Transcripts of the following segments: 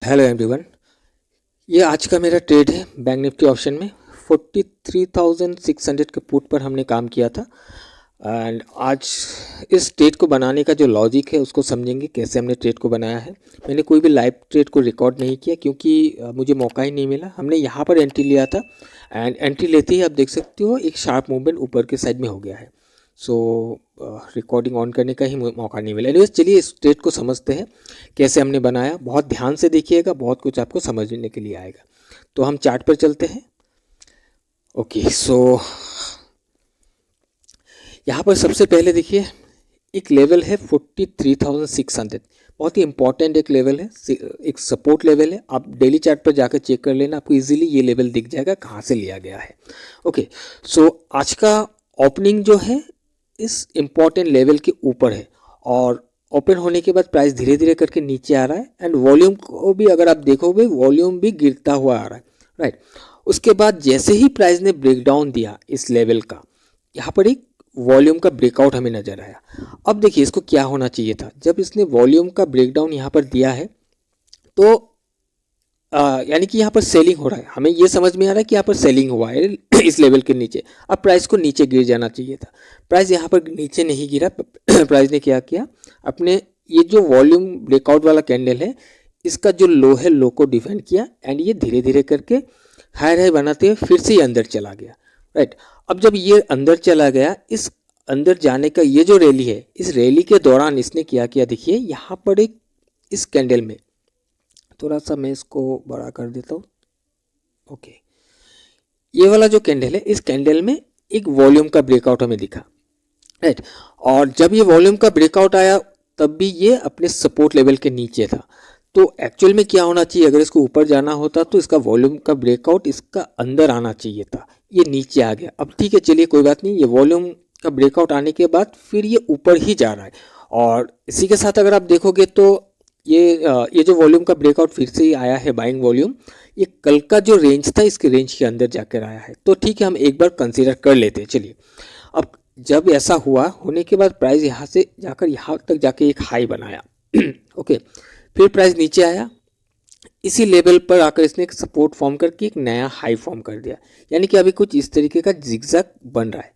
Hello everyone. ये आज का मेरा ट्रेड है बैंक निफ्टी ऑप्शन में 43,600 के पुट पर हमने काम किया था। एंड आज इस ट्रेड को बनाने का जो लॉजिक है उसको समझेंगे कैसे हमने ट्रेड को बनाया है। मैंने कोई भी लाइव ट्रेड को रिकॉर्ड नहीं किया क्योंकि मुझे मौका ही नहीं मिला। हमने यहाँ पर एंट्री लिया था एंड एंट्री लेते ही आप देख सकते हो एक शार्प मूवमेंट ऊपर के साइड में हो गया है। सो रिकॉर्डिंग ऑन करने का ही मौका नहीं मिला। एनीवेज चलिए इस ट्रेड को समझते हैं कैसे हमने बनाया। बहुत ध्यान से देखिएगा, बहुत कुछ आपको समझने के लिए आएगा। तो हम चार्ट पर चलते हैं। ओके, सो यहाँ पर सबसे पहले देखिए एक लेवल है 43,600। बहुत ही इंपॉर्टेंट एक लेवल है, एक सपोर्ट लेवल है। आप डेली चार्ट पर जाकर चेक कर लेना, आपको इजीली ये लेवल दिख जाएगा कहाँ से लिया गया है। ओके, सो आज का ओपनिंग जो है इस इम्पॉर्टेंट लेवल के ऊपर है और ओपन होने के बाद प्राइस धीरे धीरे करके नीचे आ रहा है एंड वॉल्यूम को भी अगर आप देखोगे वॉल्यूम भी गिरता हुआ आ रहा है, राइट। उसके बाद जैसे ही प्राइस ने ब्रेकडाउन दिया इस लेवल का, यहाँ पर एक वॉल्यूम का ब्रेकआउट हमें नजर आया। अब देखिए इसको क्या होना चाहिए था, जब इसने वॉल्यूम का ब्रेकडाउन यहाँ पर दिया है तो यानी कि यहाँ पर सेलिंग हो रहा है। हमें ये समझ में आ रहा है कि यहाँ पर सेलिंग हुआ है इस लेवल के नीचे। अब प्राइस को नीचे गिर जाना चाहिए था, प्राइस यहाँ पर नीचे नहीं गिरा। प्राइस ने क्या किया, अपने ये जो वॉल्यूम ब्रेकआउट वाला कैंडल है इसका जो लो है, लो को डिफेंड किया एंड ये धीरे धीरे करके हाई हाई बनाते हुए फिर से ये अंदर चला गया, राइट। अब जब ये अंदर चला गया, इस अंदर जाने का ये जो रैली है, इस रैली के दौरान इसने क्या किया, देखिए यहाँ पर एक इस कैंडल में, थोड़ा सा मैं इसको बड़ा कर देता हूँ। ओके, ये वाला जो कैंडल है इस कैंडल में एक वॉल्यूम का ब्रेकआउट हमें दिखा, राइट। और जब ये वॉल्यूम का ब्रेकआउट आया तब भी ये अपने सपोर्ट लेवल के नीचे था। तो एक्चुअल में क्या होना चाहिए, अगर इसको ऊपर जाना होता तो इसका वॉल्यूम का ब्रेकआउट इसका अंदर आना चाहिए था, ये नीचे आ गया। अब ठीक है, चलिए कोई बात नहीं, ये वॉल्यूम का ब्रेकआउट आने के बाद फिर ये ऊपर ही जा रहा है। और इसी के साथ अगर आप देखोगे तो ये जो वॉल्यूम का ब्रेकआउट फिर से ही आया है, बाइंग वॉल्यूम, ये कल का जो रेंज था इसके रेंज के अंदर जाकर आया है। तो ठीक है, हम एक बार कंसीडर कर लेते हैं। चलिए, अब जब ऐसा हुआ होने के बाद प्राइस यहाँ से जाकर यहाँ तक जाके एक हाई बनाया ओके, फिर प्राइस नीचे आया, इसी लेवल पर आकर इसने एक सपोर्ट फॉर्म करके एक नया हाई फॉर्म कर दिया। यानी कि अभी कुछ इस तरीके का जिगजैग बन रहा है।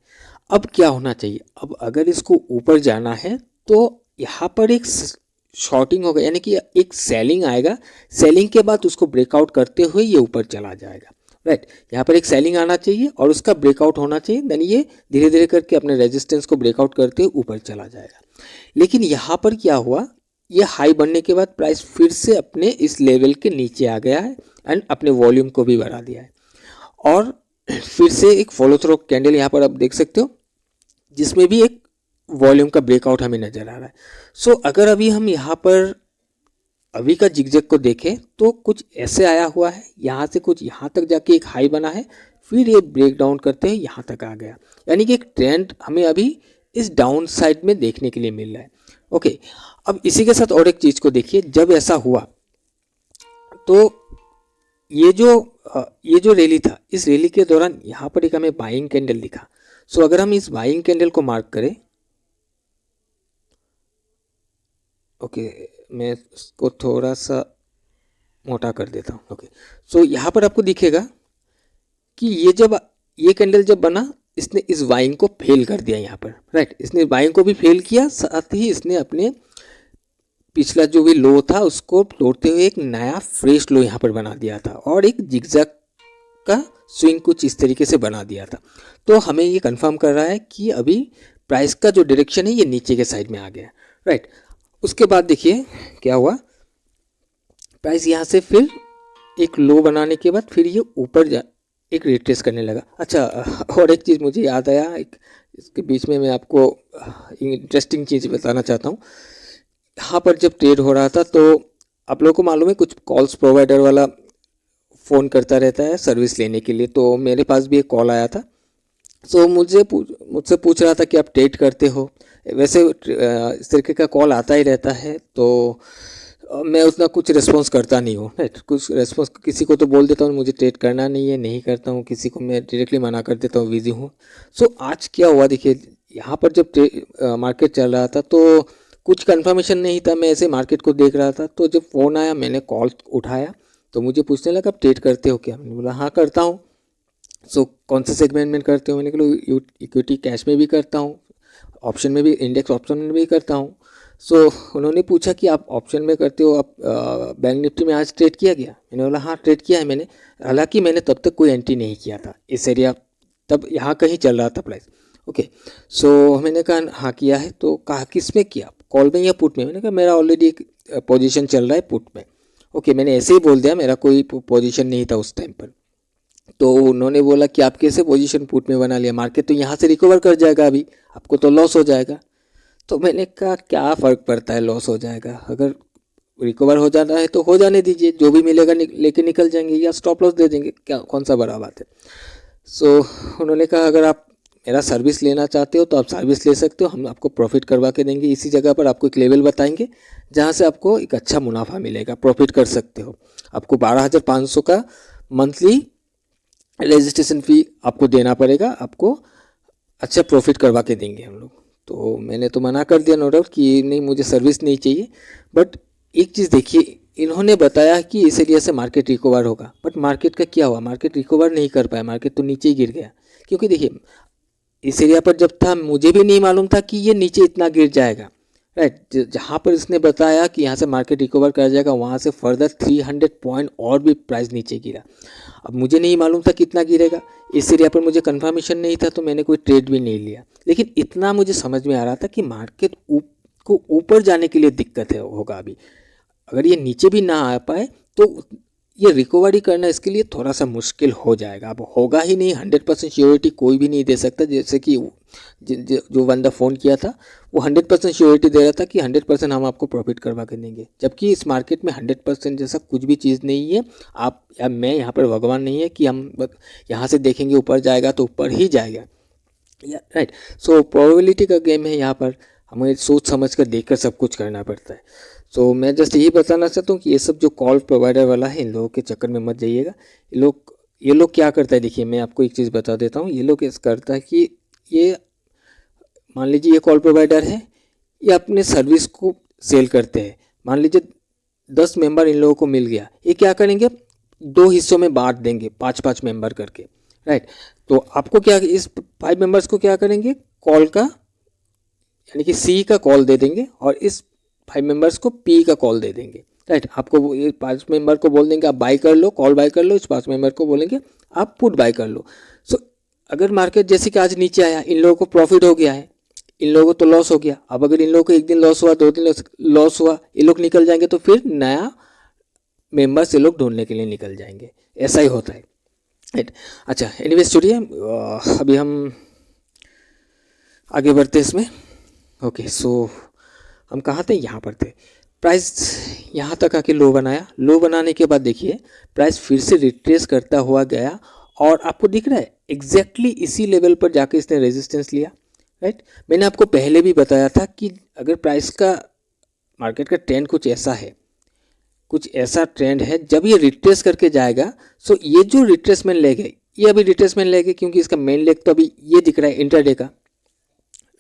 अब क्या होना चाहिए, अब अगर इसको ऊपर जाना है तो यहाँ पर एक शॉर्टिंग होगा, यानी कि एक सेलिंग आएगा। सेलिंग के बाद उसको ब्रेकआउट करते हुए ये ऊपर चला जाएगा, राइट। यहाँ पर एक सेलिंग आना चाहिए और उसका ब्रेकआउट होना चाहिए, देन ये धीरे धीरे करके अपने रेजिस्टेंस को ब्रेकआउट करते हुए ऊपर चला जाएगा। लेकिन यहाँ पर क्या हुआ, ये हाई बनने के बाद प्राइस फिर से अपने इस लेवल के नीचे आ गया है एंड अपने वॉल्यूम को भी बढ़ा दिया है। और फिर से एक फॉलो थ्रू कैंडल यहाँ पर आप देख सकते हो जिसमें भी एक वॉल्यूम का ब्रेकआउट हमें नजर आ रहा है। सो अगर अभी हम यहाँ पर अभी का जिगजैग को देखें तो कुछ ऐसे आया हुआ है, यहाँ से कुछ यहाँ तक जाके एक हाई बना है, फिर ये ब्रेक डाउन करते हैं यहाँ तक आ गया। यानी कि एक ट्रेंड हमें अभी इस डाउन साइड में देखने के लिए मिल रहा है। ओके, अब इसी के साथ और एक चीज़ को देखिए, जब ऐसा हुआ तो ये जो रैली था, इस रैली के दौरान यहाँ पर एक हमें बाइंग कैंडल दिखा। सो अगर हम इस बाइंग कैंडल को मार्क करें, ओके, मैं इसको थोड़ा सा मोटा कर देता हूँ। ओके, सो यहाँ पर आपको दिखेगा कि ये कैंडल जब बना, इसने इस बाइंग को फेल कर दिया यहाँ पर, राइट। इसने बाइंग को भी फेल किया, साथ ही इसने अपने पिछला जो भी लो था उसको तोड़ते हुए एक नया फ्रेश लो यहाँ पर बना दिया था और एक जिगजैग का स्विंग कुछ इस तरीके से बना दिया था। तो हमें ये कंफर्म कर रहा है कि अभी प्राइस का जो डायरेक्शन है ये नीचे के साइड में आ गया, राइट। उसके बाद देखिए क्या हुआ, प्राइस यहाँ से फिर एक लो बनाने के बाद फिर ये ऊपर एक रिट्रेस करने लगा। अच्छा, और एक चीज़ मुझे याद आया, एक इसके बीच में मैं आपको इंटरेस्टिंग चीज़ बताना चाहता हूँ। यहाँ पर जब ट्रेड हो रहा था तो आप लोगों को मालूम है कुछ कॉल्स प्रोवाइडर वाला फ़ोन करता रहता है सर्विस लेने के लिए। तो मेरे पास भी एक कॉल आया था। सो मुझसे पूछ रहा था कि आप ट्रेड करते हो। वैसे इस तरीके का कॉल आता ही रहता है, तो मैं उतना कुछ रिस्पॉन्स करता नहीं हूँ, राइट। कुछ रिस्पॉन्स किसी को तो बोल देता हूँ मुझे ट्रेड करना नहीं है, नहीं करता हूँ, किसी को मैं डायरेक्टली मना कर देता हूँ, बिजी हूँ। सो आज क्या हुआ देखिए, यहाँ पर जब मार्केट चल रहा था तो कुछ कंफर्मेशन नहीं था, मैं ऐसे मार्केट को देख रहा था। तो जब फ़ोन आया मैंने कॉल उठाया तो मुझे पूछने लगा आप ट्रेड करते हो क्या? मैंने बोला हाँ करता हूँ। सो कौन से सेगमेंट में करते हो? मैंने कहा इक्विटी कैश में भी करता हूँ, ऑप्शन में भी, इंडेक्स ऑप्शन में भी करता हूँ। सो उन्होंने पूछा कि आप ऑप्शन में करते हो, आप बैंक निफ्टी में आज ट्रेड किया गया? मैंने बोला हाँ ट्रेड किया है मैंने। हालांकि मैंने तब तक कोई एंट्री नहीं किया था इस एरिया, तब यहाँ कहीं चल रहा था प्राइस। ओके, सो मैंने कहा हाँ किया है। तो कहा किस में किया, कॉल में या पुट में? मैंने कहा मेरा ऑलरेडी एक पोजीशन चल रहा है पुट में। ओके, मैंने ऐसे ही बोल दिया, मेरा कोई पोजीशन नहीं था उस टाइम पर। तो उन्होंने बोला कि आप कैसे पोजीशन पुट में बना लिया, मार्केट तो यहाँ से रिकवर कर जाएगा, अभी आपको तो लॉस हो जाएगा। तो मैंने कहा क्या फ़र्क पड़ता है, लॉस हो जाएगा, अगर रिकवर हो जाना है तो हो जाने दीजिए, जो भी मिलेगा लेके निकल जाएंगे या स्टॉप लॉस दे देंगे, क्या कौन सा बड़ा बात है। सो उन्होंने कहा अगर आप मेरा सर्विस लेना चाहते हो तो आप सर्विस ले सकते हो, हम आपको प्रॉफिट करवा के देंगे। इसी जगह पर आपको एक लेवल बताएंगे जहाँ से आपको एक अच्छा मुनाफा मिलेगा, प्रॉफिट कर सकते हो। आपको 12,500 का मंथली रजिस्ट्रेशन फ़ी आपको देना पड़ेगा, आपको अच्छा प्रॉफिट करवा के देंगे हम लोग। तो मैंने तो मना कर दिया नो डाउट कि नहीं मुझे सर्विस नहीं चाहिए। बट एक चीज़ देखिए, इन्होंने बताया कि इस एरिया से मार्केट रिकवर होगा, बट मार्केट का क्या हुआ, मार्केट रिकवर नहीं कर पाया, मार्केट तो नीचे ही गिर गया। क्योंकि देखिए इस एरिया पर जब था मुझे भी नहीं मालूम था कि ये नीचे इतना गिर जाएगा, राइट। जहाँ पर इसने बताया कि यहाँ से मार्केट रिकवर कर जाएगा, वहाँ से फर्दर 300 पॉइंट और भी प्राइस नीचे गिरा। अब मुझे नहीं मालूम था कितना गिरेगा, इस एरिया पर मुझे कंफर्मेशन नहीं था, तो मैंने कोई ट्रेड भी नहीं लिया। लेकिन इतना मुझे समझ में आ रहा था कि मार्केट को ऊपर जाने के लिए दिक्कत है होगा अभी, अगर ये नीचे भी ना आ पाए तो ये रिकवरी करना इसके लिए थोड़ा सा मुश्किल हो जाएगा। अब होगा ही नहीं, 100% श्योरिटी कोई भी नहीं दे सकता। जैसे कि जो बंदा फ़ोन किया था वो 100% श्योरिटी दे रहा था कि 100% हम आपको प्रॉफिट करवा के देंगे, जबकि इस मार्केट में 100% जैसा कुछ भी चीज़ नहीं है। आप या मैं यहाँ पर भगवान नहीं है कि हम यहाँ से देखेंगे ऊपर जाएगा तो ऊपर ही जाएगा, राइट। सो प्रोबेबिलिटी का गेम है, यहाँ पर हमें सोच समझ कर देख कर सब कुछ करना पड़ता है। सो मैं जस्ट यही बताना चाहता हूँ कि ये सब जो कॉल प्रोवाइडर वाला है, इन लोगों के चक्कर में मत जाइएगा। ये लोग क्या करता है, देखिए मैं आपको एक चीज़ बता देता हूँ। ये लोग इस करता है कि ये मान लीजिए ये कॉल प्रोवाइडर है, ये अपने सर्विस को सेल करते हैं। मान लीजिए 10 मेंबर इन लोगों को मिल गया, ये क्या करेंगे 2 हिस्सों में बांट देंगे, 5-5 मेंबर करके, राइट। तो आपको क्या, इस 5 मेंबर्स को क्या करेंगे, कॉल का यानी कि सी का कॉल दे देंगे और इस 5 मेंबर्स को पी का कॉल दे देंगे, राइट। आपको ये 5 मेंबर को बोल देंगे आप बाई कर लो, कॉल बाई कर लो, इस 5 मेंबर को बोलेंगे आप पुट बाई कर लो। सो अगर मार्केट जैसे कि आज नीचे आया, इन लोगों को प्रॉफिट हो गया है, इन लोगों को तो लॉस हो गया। अब अगर इन लोगों को एक दिन लॉस हुआ, 2 दिन लॉस हुआ, ये लोग निकल जाएंगे, तो फिर नया मेंबर्स ये लोग ढूंढने के लिए निकल जाएंगे, ऐसा ही होता है, राइट। अच्छा एनीवेज छोड़िए, अभी हम आगे बढ़ते इसमें। ओके, सो हम कहाँ थे, यहाँ पर थे। प्राइस यहाँ तक आके लो बनाया, लो बनाने के बाद देखिए प्राइस फिर से रिट्रेस करता हुआ गया और आपको दिख रहा है एग्जैक्टली इसी लेवल पर जाके इसने रेजिस्टेंस लिया, राइट। मैंने आपको पहले भी बताया था कि अगर प्राइस का, मार्केट का ट्रेंड कुछ ऐसा है, कुछ ऐसा ट्रेंड है, जब ये रिट्रेस करके जाएगा, सो ये जो रिट्रेसमेंट लेग है, ये अभी रिट्रेसमेंट लेग है क्योंकि इसका मेन लेग तो अभी ये दिख रहा है इंट्राडे का,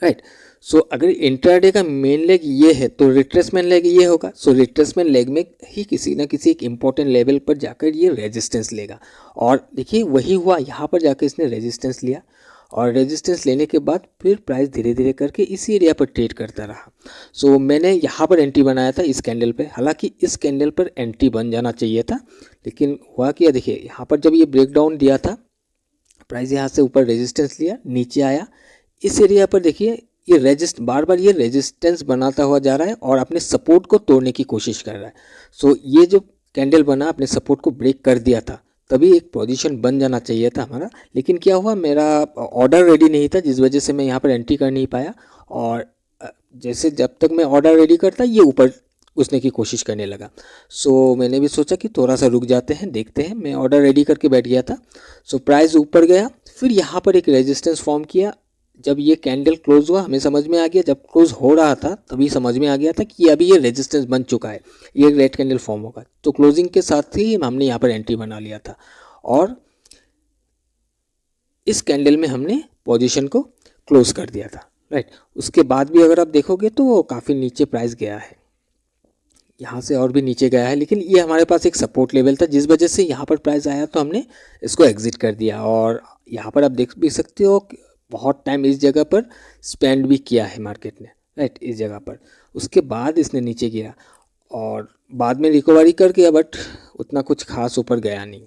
राइट। सो अगर इंट्राडे का मेन लेग ये है तो रिट्रेसमेंट लेग ये होगा। सो रिट्रेसमेंट लेग में ही किसी ना किसी एक इम्पॉर्टेंट लेवल पर जाकर ये रेजिस्टेंस लेगा, और देखिए वही हुआ, यहाँ पर जाकर इसने रेजिस्टेंस लिया और रेजिस्टेंस लेने के बाद फिर प्राइस धीरे धीरे करके इसी एरिया पर ट्रेड करता रहा। सो मैंने यहाँ पर एंट्री बनाया था इस कैंडल पे, हालांकि इस कैंडल पर एंट्री बन जाना चाहिए था, लेकिन हुआ क्या, देखिए यहाँ पर जब ये ब्रेकडाउन दिया था, प्राइस यहाँ से ऊपर रेजिस्टेंस लिया, नीचे आया, इस एरिया पर देखिए ये बार बार ये रेजिस्टेंस बनाता हुआ जा रहा है और अपने सपोर्ट को तोड़ने की कोशिश कर रहा है। सो ये जो कैंडल बना अपने सपोर्ट को ब्रेक कर दिया था, तभी एक पोजीशन बन जाना चाहिए था हमारा, लेकिन क्या हुआ, मेरा ऑर्डर रेडी नहीं था, जिस वजह से मैं यहाँ पर एंट्री कर नहीं पाया। और जैसे जब तक मैं ऑर्डर रेडी करता ये ऊपर घुसने की कोशिश करने लगा। सो मैंने भी सोचा कि थोड़ा सा रुक जाते हैं, देखते हैं, मैं ऑर्डर रेडी करके बैठ गया था। सो प्राइस ऊपर गया, फिर यहाँ पर एक रेजिस्टेंस फॉर्म किया। जब ये कैंडल क्लोज हुआ हमें समझ में आ गया, जब क्लोज हो रहा था तभी समझ में आ गया था कि अभी ये रेजिस्टेंस बन चुका है, ये रेड कैंडल फॉर्म होगा। तो क्लोजिंग के साथ ही हमने यहाँ पर एंट्री बना लिया था और इस कैंडल में हमने पोजीशन को क्लोज कर दिया था, राइट। उसके बाद भी अगर आप देखोगे तो काफ़ी नीचे प्राइस गया है, यहाँ से और भी नीचे गया है, लेकिन ये हमारे पास एक सपोर्ट लेवल था जिस वजह से यहाँ पर प्राइस आया तो हमने इसको एग्जिट कर दिया। और यहाँ पर आप देख भी सकते हो कि बहुत टाइम इस जगह पर स्पेंड भी किया है मार्केट ने, राइट, इस जगह पर। उसके बाद इसने नीचे गिरा और बाद में रिकवरी कर गया, बट उतना कुछ खास ऊपर गया नहीं।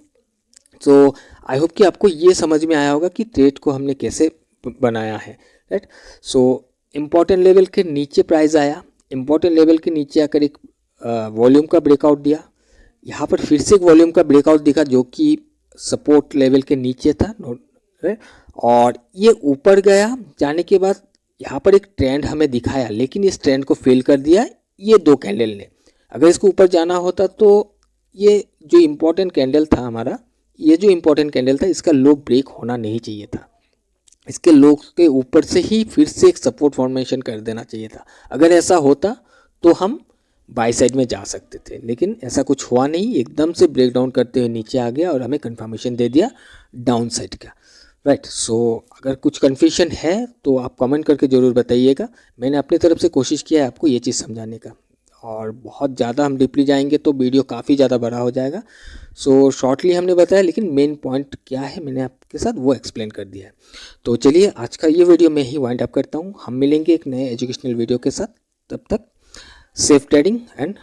सो आई होप कि आपको ये समझ में आया होगा कि ट्रेड को हमने कैसे बनाया है, राइट। सो इम्पॉर्टेंट लेवल के नीचे प्राइस आया, इम्पॉर्टेंट लेवल के नीचे आकर एक वॉल्यूम का ब्रेकआउट दिया, यहाँ पर फिर से एक वॉल्यूम का ब्रेकआउट दिखा जो कि सपोर्ट लेवल के नीचे था, राइट। और ये ऊपर गया, जाने के बाद यहाँ पर एक ट्रेंड हमें दिखाया, लेकिन इस ट्रेंड को फेल कर दिया ये दो कैंडल ने। अगर इसको ऊपर जाना होता तो ये जो इम्पोर्टेंट कैंडल था हमारा, ये जो इम्पोर्टेंट कैंडल था इसका लो ब्रेक होना नहीं चाहिए था, इसके लो के ऊपर से ही फिर से एक सपोर्ट फॉर्मेशन कर देना चाहिए था। अगर ऐसा होता तो हम बाई साइड में जा सकते थे, लेकिन ऐसा कुछ हुआ नहीं, एकदम से ब्रेक डाउन करते हुए नीचे आ गया और हमें कंफर्मेशन दे दिया डाउन साइड का, राइट। सो अगर कुछ कन्फ्यूजन है तो आप कमेंट करके ज़रूर बताइएगा। मैंने अपनी तरफ से कोशिश किया है आपको ये चीज़ समझाने का, और बहुत ज़्यादा हम डीपली जाएंगे तो वीडियो काफ़ी ज़्यादा बड़ा हो जाएगा। सो शॉर्टली हमने बताया, लेकिन मेन पॉइंट क्या है मैंने आपके साथ वो एक्सप्लेन कर दिया है। तो चलिए आज का ये वीडियो मैं ही वाइंड अप करता हूँ, हम मिलेंगे एक नए एजुकेशनल वीडियो के साथ। तब तक सेफ ट्रेडिंग एंड